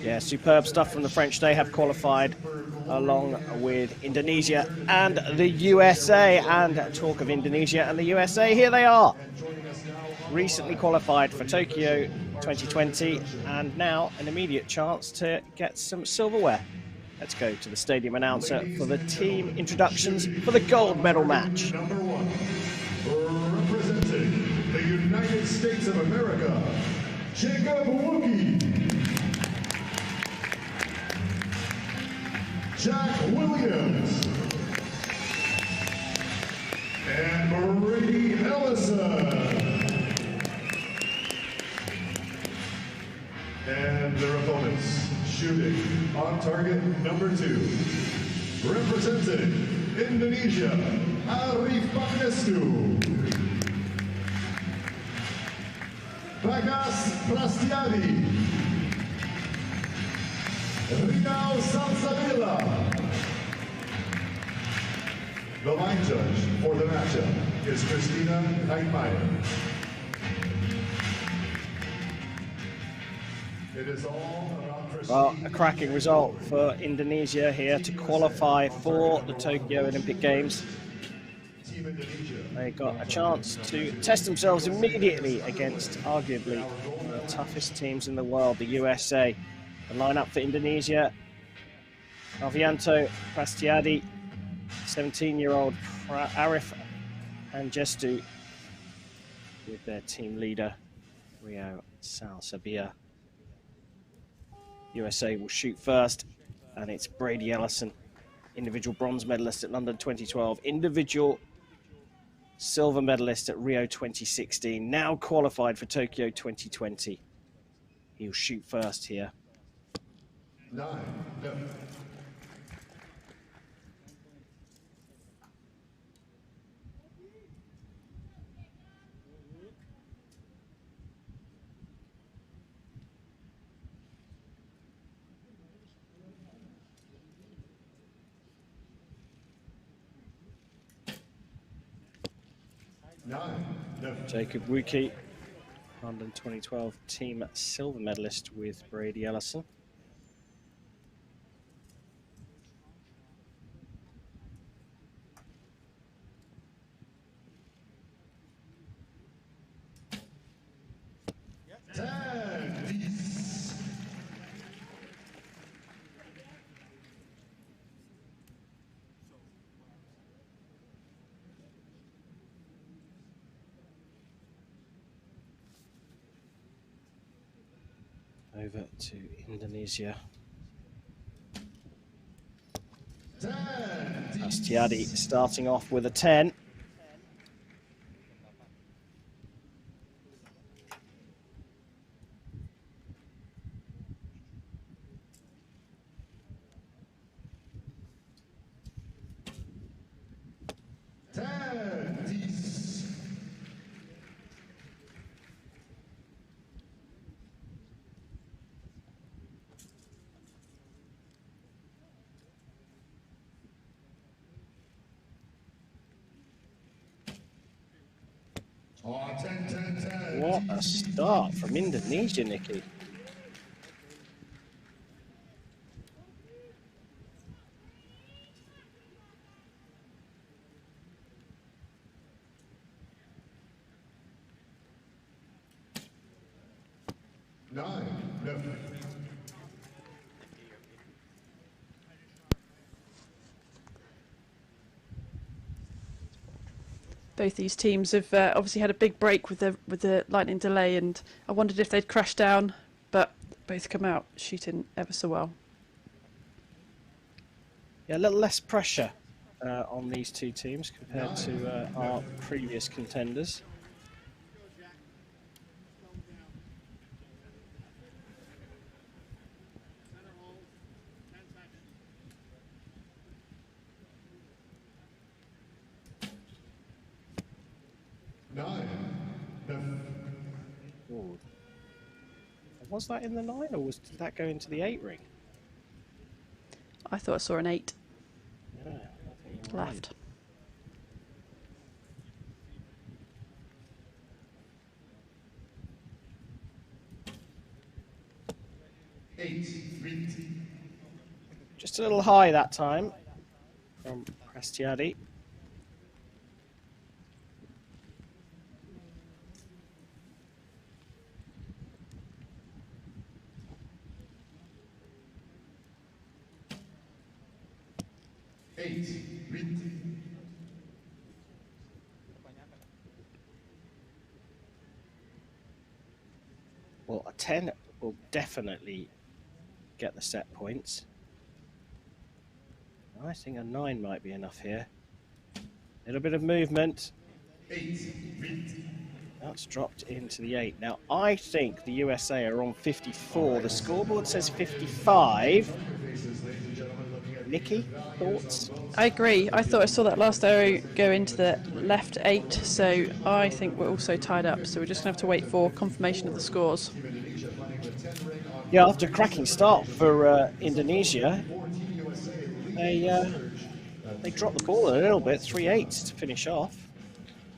Yeah, superb stuff from the French. They have qualified along with Indonesia and the USA. And talk of Indonesia and the USA, here they are. Recently qualified for Tokyo 2020 and now an immediate chance to get some silverware. Let's go to the stadium announcer for the team introductions for the gold medal match. Number 1, representing the United States of America, Jacob Wookie. Jack Williams. And Brady Ellison. And their opponents, shooting on target number 2. Representing Indonesia, Arif Pagnestu. Bagas Prastiadi. Rinal Salsabila. The line judge for the matchup is Christina Heitmeyer. It is all about well, a cracking result for Indonesia here to qualify for the Tokyo Olympic Games. They got a chance to test themselves immediately against arguably one of the toughest teams in the world, the USA. The lineup for Indonesia: Alvianto Prastiadi, 17-year-old Arif Pangestu, with their team leader Rio Salsabia. USA will shoot first, and it's Brady Ellison, individual bronze medalist at London 2012, individual silver medalist at Rio 2016, now qualified for Tokyo 2020. He'll shoot first here. 9. Jacob Wookie, London 2012 team silver medalist with Brady Ellison. Over to Indonesia. Astiadi starting off with a 10. What a start from Indonesia, Nikki. Both these teams have obviously had a big break with the lightning delay, and I wondered if they'd crash down, but both come out shooting ever so well. Yeah, a little less pressure on these two teams compared to our previous contenders. Ooh. Was that in the 9, or did that go into the 8 ring? I thought I saw an 8 Yeah, left. Just a little high that time from Prastiadi. Well, a 10 will definitely get the set points. I think a 9 might be enough here. A little bit of movement. That's dropped into the 8. Now, I think the USA are on 54. The scoreboard says 55. Nikki, thoughts? I agree. I thought I saw that last arrow go into the left 8, so I think we're also tied up. So we're just going to have to wait for confirmation of the scores. Yeah, after a cracking start for Indonesia, they dropped the ball a little bit, 3-8 to finish off.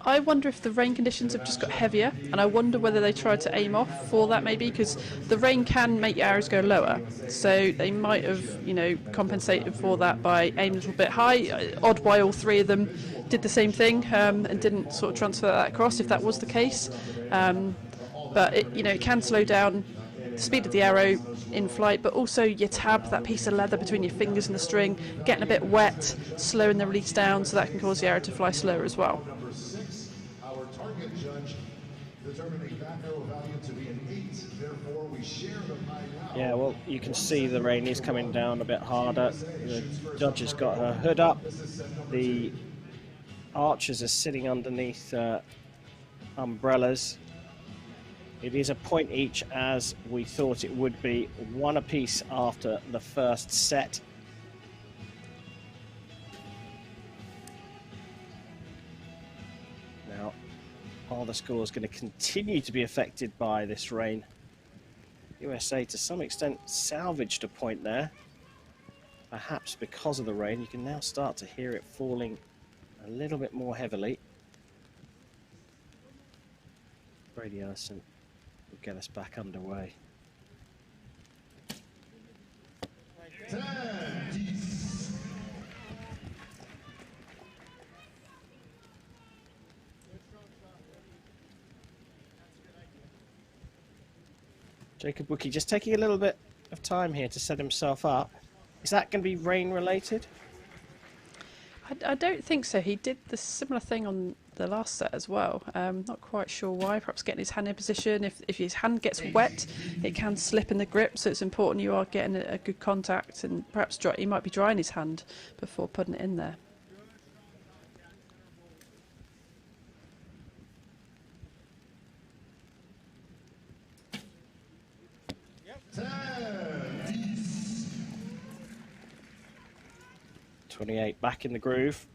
I wonder if the rain conditions have just got heavier, and I wonder whether they tried to aim off for that maybe, because the rain can make your arrows go lower. So they might have, you know, compensated for that by aiming a little bit high. Odd why all three of them did the same thing and didn't sort of transfer that across if that was the case. But it, you know, it can slow down the speed of the arrow in flight, but also your tab, that piece of leather between your fingers and the string, getting a bit wet, slowing the release down, so that can cause the arrow to fly slower as well. Our target judge determining that arrow value to be an 8. Therefore, we share the pie now. Yeah, well, you can see the rain is coming down a bit harder. The judge has got her hood up. The archers are sitting underneath umbrellas. It is a point each, as we thought it would be. 1 apiece after the first set. Now, are the scores going to continue to be affected by this rain? USA, to some extent, salvaged a point there. Perhaps because of the rain, you can now start to hear it falling a little bit more heavily. Brady Ellison will get us back underway. Jacob Wookie just taking a little bit of time here to set himself up. Is that going to be rain related? I don't think so. He did the similar thing on the last set as well. Not quite sure why. Perhaps getting his hand in position. If his hand gets wet, it can slip in the grip. So it's important you are getting a good contact, and perhaps he might be drying his hand before putting it in there. Yep. 28 back in the groove.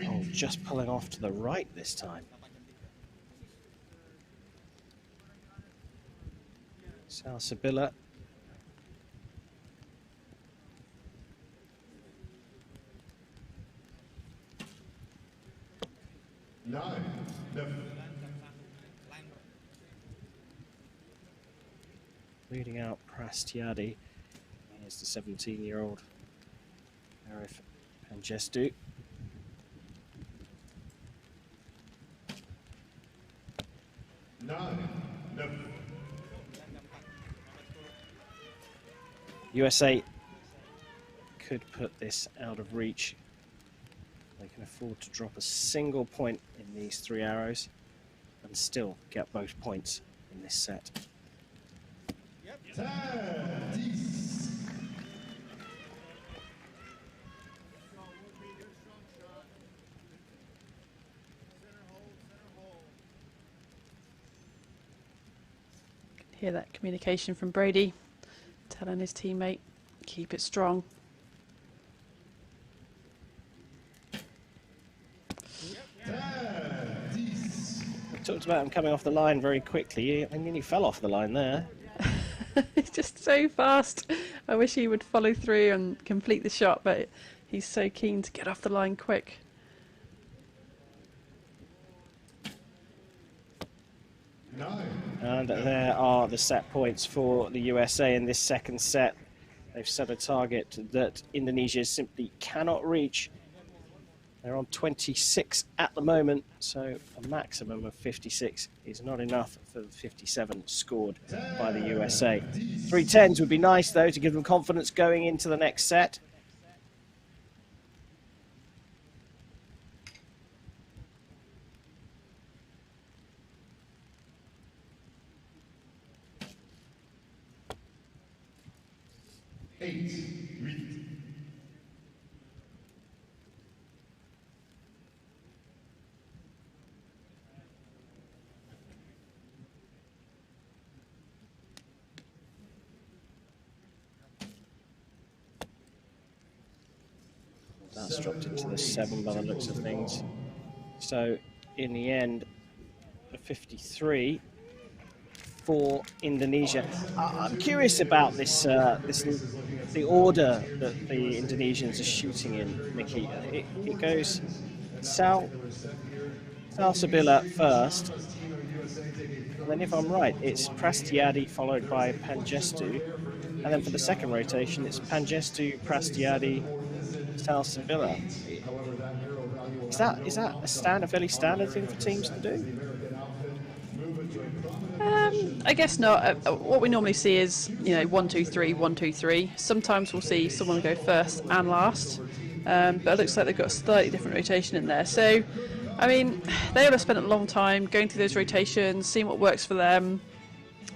Oh, just pulling off to the right this time. Salsabilla. Leading out Prastiadi. Here's the 17-year-old Arif Pangestu. USA could put this out of reach. They can afford to drop a single point in these 3 arrows and still get both points in this set. Hear that communication from Brady, telling his teammate, keep it strong. I talked about him coming off the line very quickly. I mean, he fell off the line there. He's just so fast. I wish he would follow through and complete the shot, but he's so keen to get off the line quick. And there are the set points for the USA in this second set. They've set a target that Indonesia simply cannot reach. They're on 26 at the moment, so a maximum of 56 is not enough for the 57 scored by the USA. 3 10s would be nice, though, to give them confidence going into the next set. That's dropped into the 7 by the looks of things. So, in the end, a 53 for Indonesia. I'm curious about this, the order that the Indonesians are shooting in, Mickey. It goes Sal Sabila first, and then if I'm right, it's Prastiadi followed by Pangestu, and then for the second rotation, it's Pangestu, Prastiadi, Sal Sabila. Is that a fairly standard thing for teams to do? I guess not. What we normally see is, 1, 2, 3, 1, 2, 3. Sometimes we'll see someone go first and last, but it looks like they've got a slightly different rotation in there. So, I mean, they will have spent a long time going through those rotations, seeing what works for them.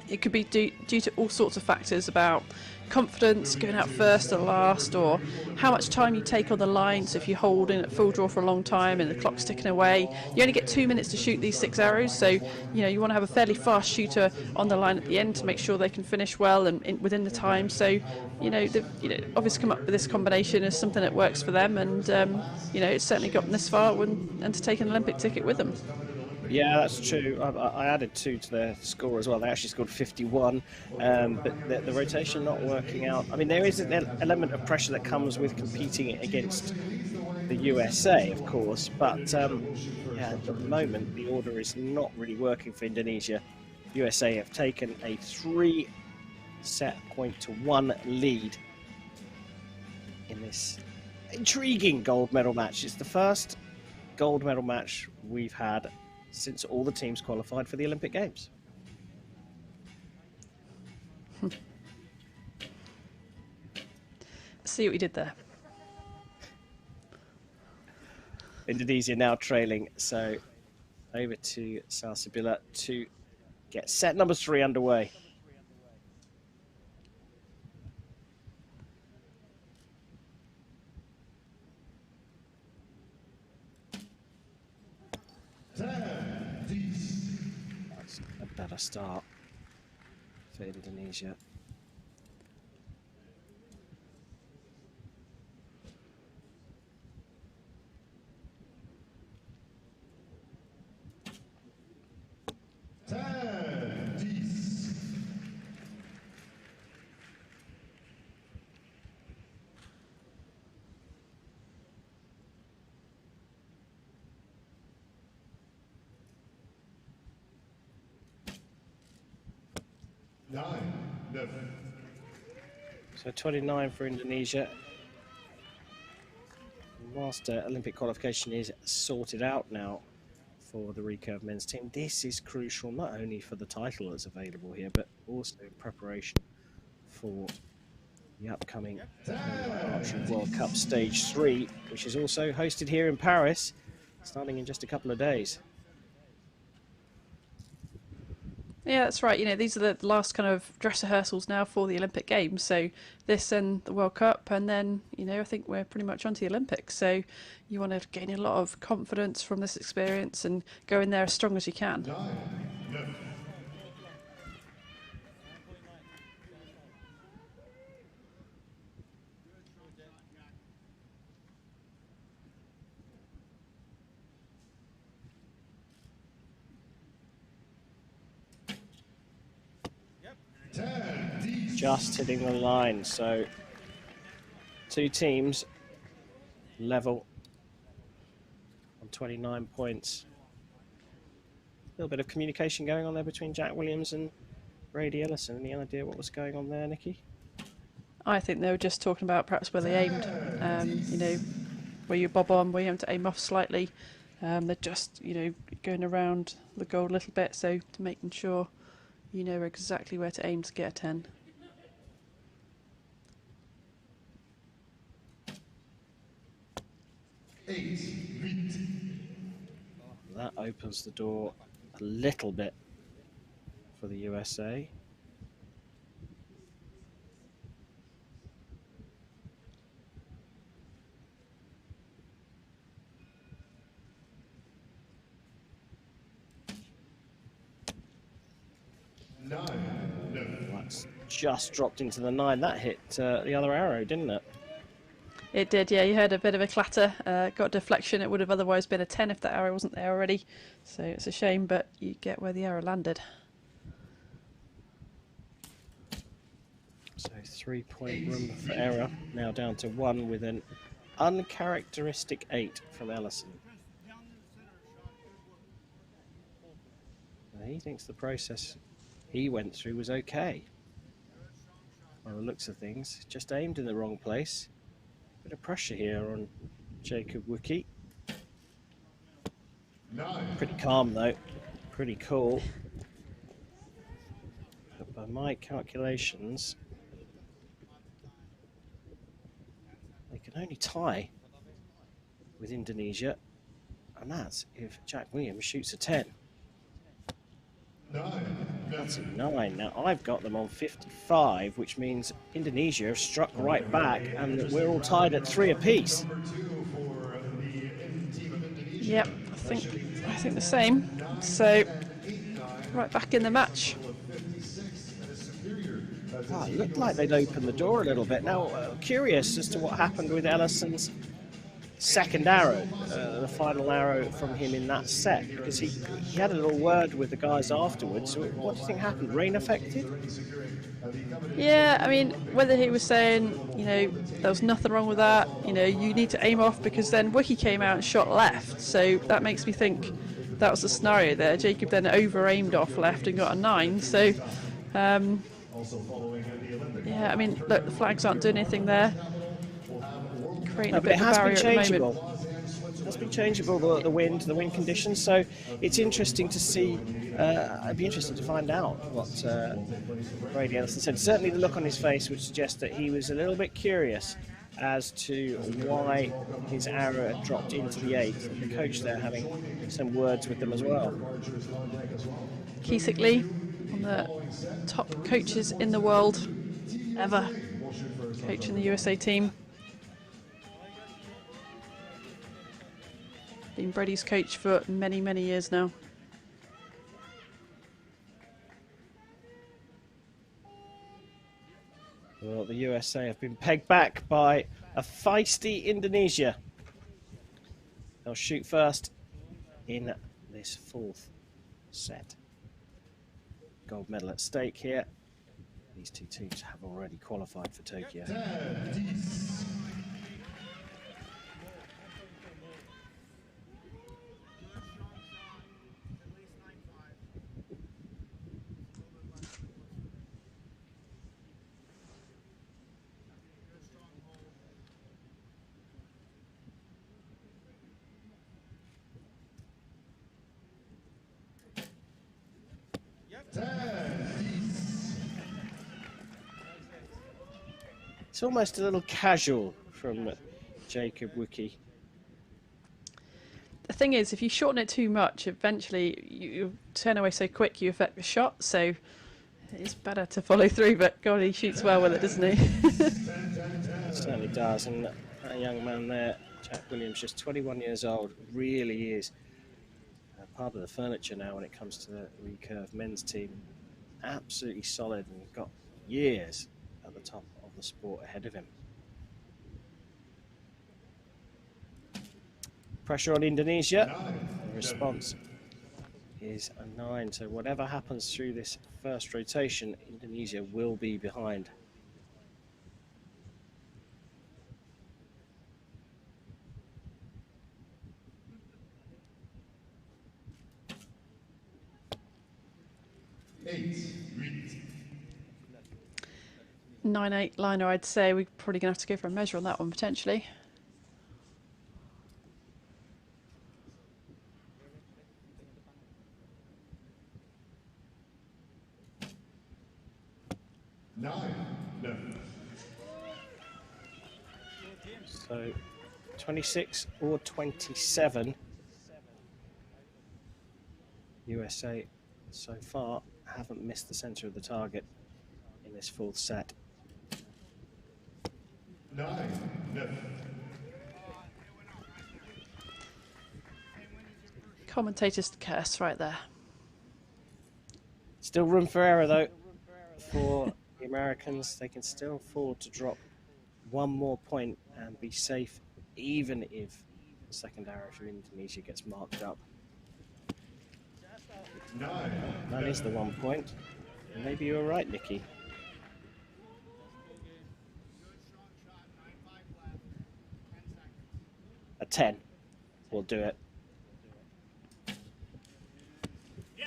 It could be due to all sorts of factors about confidence, going out first or last, or how much time you take on the line. So if you hold in at full draw for a long time and the clock's ticking away, you only get 2 minutes to shoot these 6 arrows. So, you want to have a fairly fast shooter on the line at the end to make sure they can finish well and within the time. So, they've obviously come up with this combination as something that works for them, and it's certainly gotten this far and to take an Olympic ticket with them. Yeah, that's true. I added 2 to their score as well. They actually scored 51, but the rotation not working out. I mean, there is an element of pressure that comes with competing against the USA, of course, but yeah, at the moment, the order is not really working for Indonesia. USA have taken a 3-set point to 1 lead in this intriguing gold medal match. It's the first gold medal match we've had since all the teams qualified for the Olympic Games. See what we did there. Indonesia now trailing, so over to Salsabila to get set number 3 underway. That's a better start for Indonesia. So 29 for Indonesia. Master Olympic qualification is sorted out now for the recurve men's team. This is crucial not only for the title that's available here, but also in preparation for the upcoming Archery World Cup Stage 3, which is also hosted here in Paris, starting in just a couple of days. Yeah, that's right. These are the last kind of dress rehearsals now for the Olympic Games. So this and the World Cup, and then, I think we're pretty much onto the Olympics. So you want to gain a lot of confidence from this experience and go in there as strong as you can. just hitting the line. So two teams level on 29 points. A little bit of communication going on there between Jack Williams and Brady Ellison. Any idea what was going on there, Nikki? I think they were just talking about perhaps where they aimed. You know, where you bob on, where you have to aim off slightly. They're just, you know, going around the goal a little bit, so to making sure you know exactly where to aim to get a 10. That opens the door a little bit for the USA. That's just dropped into the 9. That hit the other arrow, didn't it? It did, yeah. You heard a bit of a clatter, got a deflection. It would have otherwise been a 10 if that arrow wasn't there already. So it's a shame, but you get where the arrow landed. So 3-point room for error, now down to 1 with an uncharacteristic 8 from Ellison. Now he thinks the process he went through was okay. By the looks of things, just aimed in the wrong place. Bit of pressure here on Jacob Wookie. Pretty calm though, pretty cool. But by my calculations, they can only tie with Indonesia, and that's if Jack Williams shoots a 10. That's a 9. Now I've got them on 55, which means Indonesia have struck right back, and we're all tied at 3 apiece. Yep, I think the same. So right back in the match. Oh, it looked like they'd opened the door a little bit. Now, curious as to what happened with Ellison's second arrow, the final arrow from him in that set, because he had a little word with the guys afterwards. So what do you think happened? Rain affected? Yeah, I mean, whether he was saying, you know, there was nothing wrong with that, you know, you need to aim off, because then Wiki came out and shot left. So that makes me think that was the scenario there. Jacob then over-aimed off left and got a 9. So, yeah, I mean, look, the flags aren't doing anything there. Creating a bit of a barrier at the moment. It has been changeable, the wind conditions. So it's interesting to see. It'd be interesting to find out what Brady Ellison said. Certainly, the look on his face would suggest that he was a little bit curious as to why his arrow had dropped into the 8. And the coach there having some words with them as well. Keesick Lee, one of the top coaches in the world ever, coaching the USA team. Been Brady's coach for many, many years now. Well, the USA have been pegged back by a feisty Indonesia. They'll shoot first in this 4th set. Gold medal at stake here. These two teams have already qualified for Tokyo. It's almost a little casual from Jacob Wookie. The thing is, if you shorten it too much, eventually you turn away so quick you affect the shot, so it's better to follow through, but God, he shoots well with it, doesn't he? It certainly does, and that young man there, Jack Williams, just 21 years old, really is part of the furniture now when it comes to the recurve men's team. Absolutely solid and got years at the top of the sport ahead of him. Pressure on Indonesia. The response is a 9. So whatever happens through this first rotation, Indonesia will be behind. Eight. 9-8 liner, I'd say. We're probably going to have to go for a measure on that one, potentially. So 26 or 27. USA so far haven't missed the center of the target in this full set. 9. Commentator's curse right there. Still room for error though for the Americans. They can still afford to drop one more point and be safe, even if the second arrow from Indonesia gets marked up. 9. That is the 1 point. Maybe you were right, Nikki. A 10 will do it.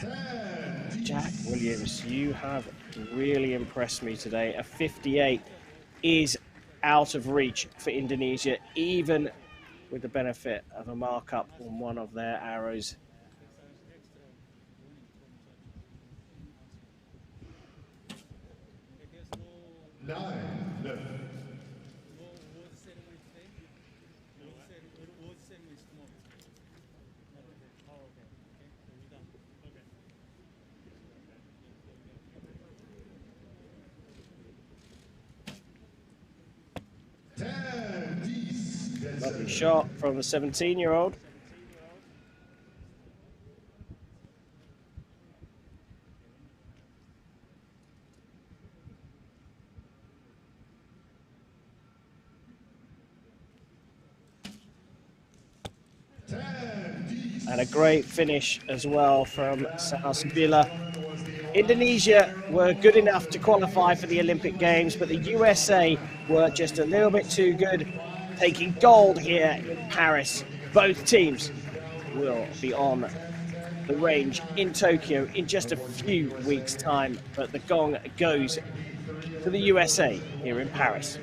10. Jack Williams, you have really impressed me today. A 58 is out of reach for Indonesia, even with the benefit of a markup on one of their arrows. Lovely shot from the 17-year-old. And a great finish as well from Sausbila. Indonesia were good enough to qualify for the Olympic Games, but the USA were just a little bit too good, taking gold here in Paris. Both teams will be on the range in Tokyo in just a few weeks' time, but the gong goes to the USA here in Paris.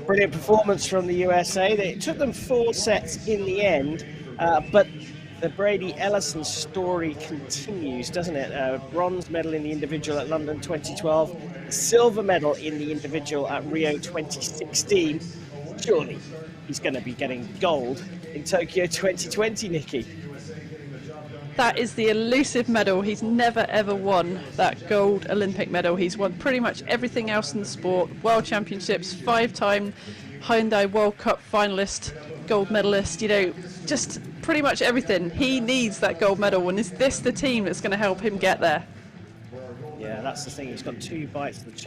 Brilliant performance from the USA. It took them 4 sets in the end, but the Brady Ellison story continues, doesn't it? Bronze medal in the individual at London 2012, silver medal in the individual at Rio 2016. Surely he's going to be getting gold in Tokyo 2020, Nikki. That is the elusive medal. He's never ever won that gold Olympic medal. He's won pretty much everything else in the sport. World Championships, 5-time Hyundai World Cup finalist, gold medalist, you know, just pretty much everything. He needs that gold medal, and is this the team that's going to help him get there? Yeah, that's the thing. He's got 2 bites of the